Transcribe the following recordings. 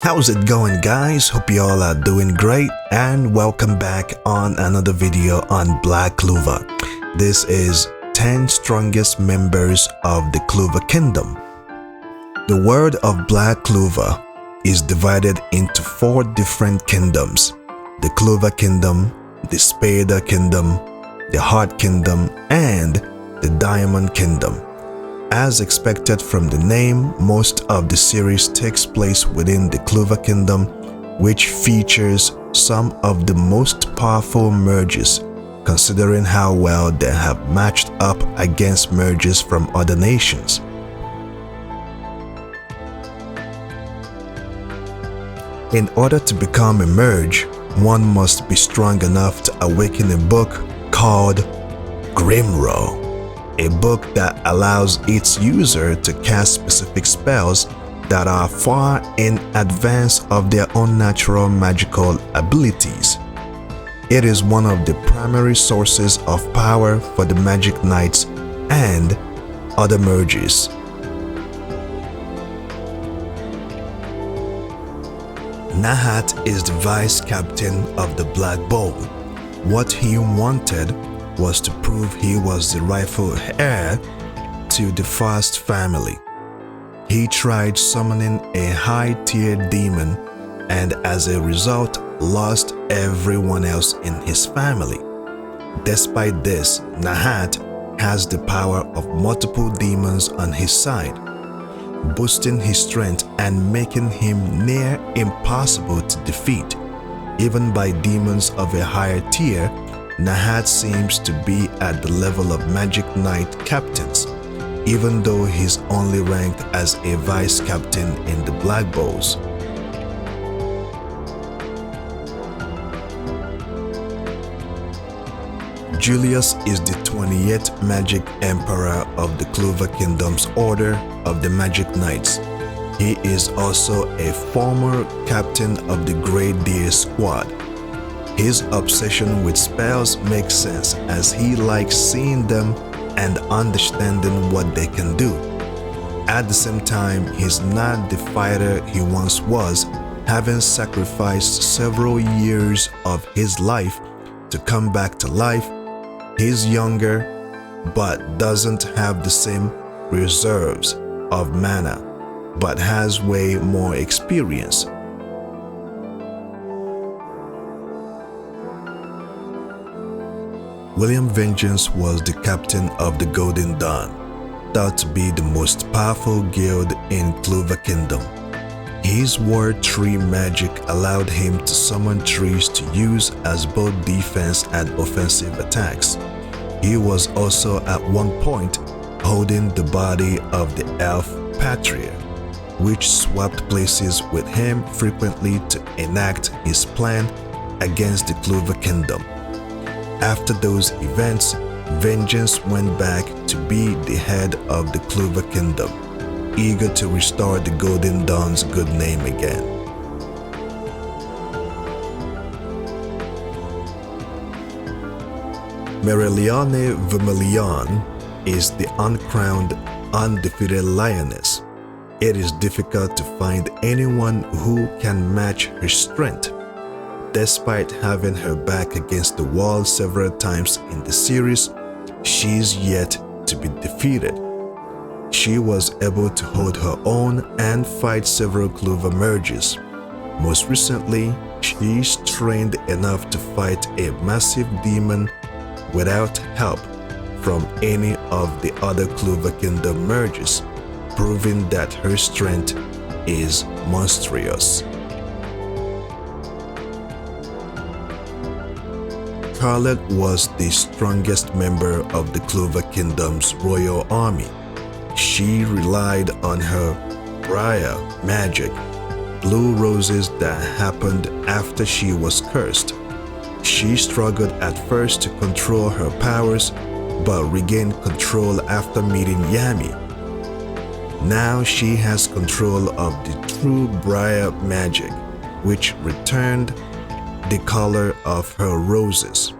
How's it going, guys? Hope you all are doing great and welcome back on another video on Black Clover. This is 10 strongest members of the Clover Kingdom. The world of Black Clover is divided into 4 different kingdoms: the Clover Kingdom, the Spider Kingdom, the Heart Kingdom, and the Diamond Kingdom. As expected from the name, most of the series takes place within the Clover Kingdom, which features some of the most powerful merges, considering how well they have matched up against merges from other nations. In order to become a merge, one must be strong enough to awaken a book called Grimrow, a book that allows its user to cast specific spells that are far in advance of their own natural magical abilities. It is one of the primary sources of power for the Magic Knights and other merges. Nahat is the vice captain of the Black Bowl. What he wanted was to prove he was the rightful heir to the Fast family. He tried summoning a high-tier demon and as a result lost everyone else in his family. Despite this, Nahat has the power of multiple demons on his side, boosting his strength and making him near impossible to defeat. Even by demons of a higher tier, Nahat seems to be at the level of Magic Knight captains, even though he's only ranked as a vice captain in the Black Bowls. Julius is the 28th Magic Emperor of the Clover Kingdom's Order of the Magic Knights. He is also a former captain of the Great Deer Squad. His obsession with spells makes sense as he likes seeing them and understanding what they can do. At the same time, he's not the fighter he once was, having sacrificed several years of his life to come back to life. He's younger, but doesn't have the same reserves of mana, but has way more experience. William Vengeance was the captain of the Golden Dawn, thought to be the most powerful guild in Clover Kingdom. His word tree magic allowed him to summon trees to use as both defense and offensive attacks. He was also at one point holding the body of the elf Patria, which swapped places with him frequently to enact his plan against the Clover Kingdom. After those events, Vengeance went back to be the head of the Clover Kingdom, eager to restore the Golden Dawn's good name again. Merelione Vermilion is the uncrowned, undefeated lioness. It is difficult to find anyone who can match her strength. Despite having her back against the wall several times in the series, she's yet to be defeated. She was able to hold her own and fight several Clover merges. Most recently, she's trained enough to fight a massive demon without help from any of the other Clover Kingdom merges, proving that her strength is monstrous. Scarlet was the strongest member of the Clover Kingdom's royal army. She relied on her Briar magic, blue roses that happened after she was cursed. She struggled at first to control her powers, but regained control after meeting Yami. Now she has control of the true Briar magic, which returned the color of her roses.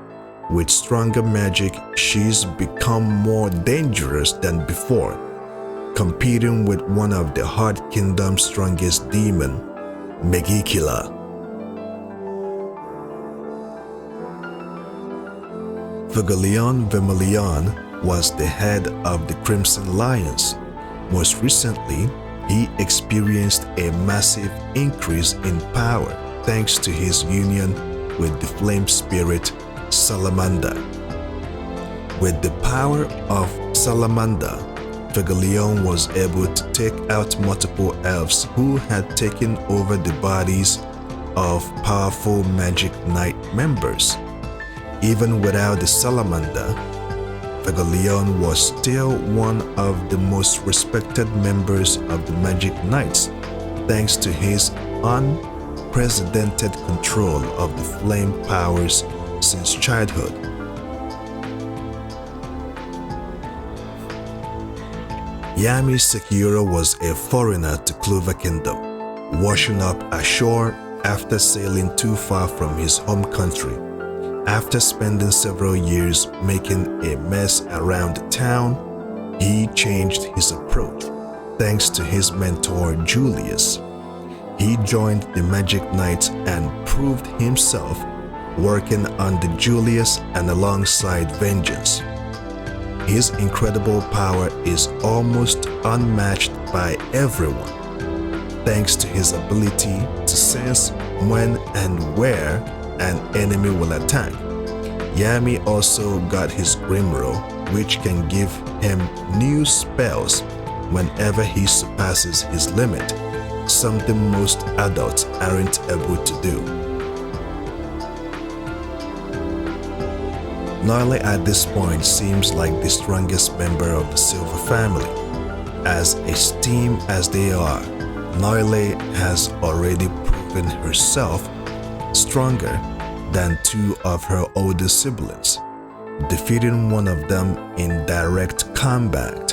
With stronger magic, she's become more dangerous than before, competing with one of the Heart Kingdom's strongest demons, Megikila. Vigilion Vermilion was the head of the Crimson Lions. Most recently, he experienced a massive increase in power thanks to his union with the flame spirit Salamander. With the power of Salamander, Vigilion was able to take out multiple elves who had taken over the bodies of powerful Magic Knight members. Even without the Salamander, Vigilion was still one of the most respected members of the Magic Knights thanks to his unprecedented control of the flame powers since childhood. Yami Sekiro was a foreigner to Clover Kingdom, washing up ashore after sailing too far from his home country. After spending several years making a mess around town, he changed his approach thanks to his mentor Julius. He joined the Magic Knights and proved himself working under Julius and alongside Vengeance. His incredible power is almost unmatched by everyone, thanks to his ability to sense when and where an enemy will attack. Yami also got his Grimro, which can give him new spells whenever he surpasses his limit, something most adults aren't able to do. Noile at this point seems like the strongest member of the Silver family. As esteemed as they are, Noile has already proven herself stronger than two of her older siblings, defeating one of them in direct combat.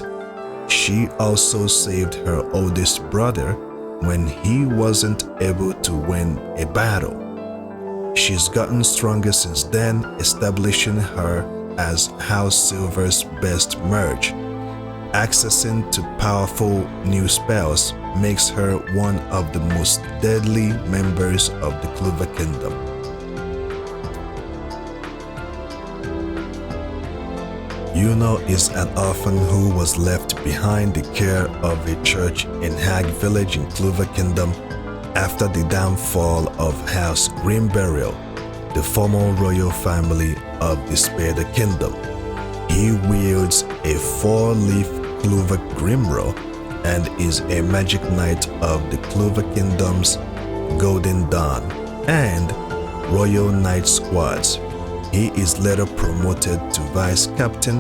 She also saved her oldest brother when he wasn't able to win a battle. She's gotten stronger since then, establishing her as House Silver's best mage. Accessing to powerful new spells makes her one of the most deadly members of the Clover Kingdom. Yuno is an orphan who was left behind the care of a church in Hag Village in Clover Kingdom after the downfall of House Greenburial, the former royal family of the Spada Kingdom. He wields a 4-leaf Clover Grimro and is a Magic Knight of the Clover Kingdom's Golden Dawn and Royal Knight squads. He is later promoted to Vice Captain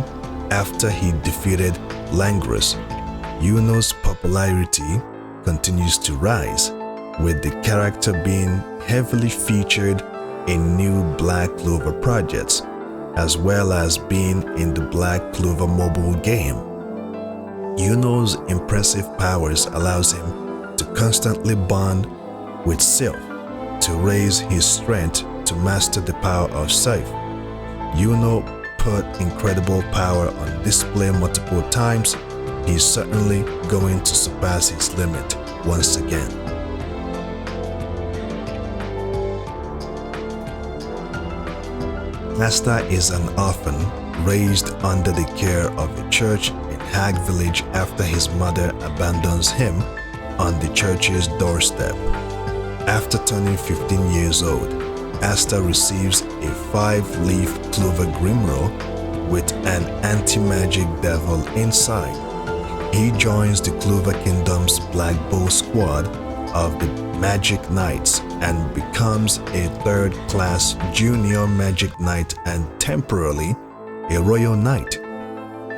after he defeated Langris. Yuno's popularity continues to rise, with the character being heavily featured in new Black Clover projects, as well as being in the Black Clover mobile game. Yuno's impressive powers allows him to constantly bond with Sylph to raise his strength to master the power of Scythe. Yuno put incredible power on display multiple times. He's certainly going to surpass his limit once again. Asta is an orphan raised under the care of a church in Hag Village after his mother abandons him on the church's doorstep. After turning 15 years old, Asta receives a 5-leaf Clover Grimro with an anti-magic devil inside. He joins the Clover Kingdom's Black Bow squad of the Magic Knights and becomes a 3rd-class junior Magic Knight and temporarily a Royal Knight.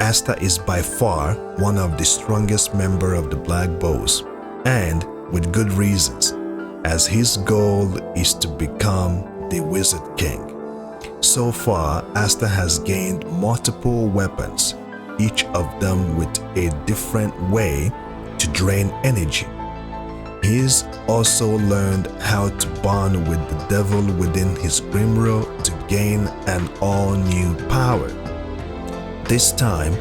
Asta is by far one of the strongest members of the Black Bows, and with good reasons, as his goal is to become the Wizard King. So far, Asta has gained multiple weapons, each of them with a different way to drain energy. He's also learned how to bond with the devil within his Grimro to gain an all-new power. This time,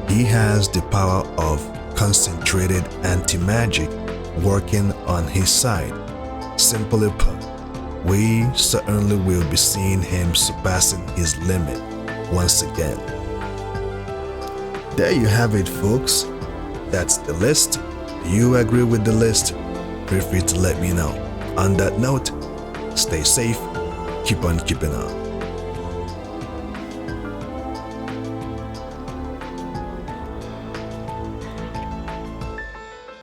he has the power of concentrated anti-magic working on his side. Simply put, we certainly will be seeing him surpassing his limit once again. There you have it, folks. That's the list. Do you agree with the list? Feel free to let me know. On that note, stay safe, keep on keeping on.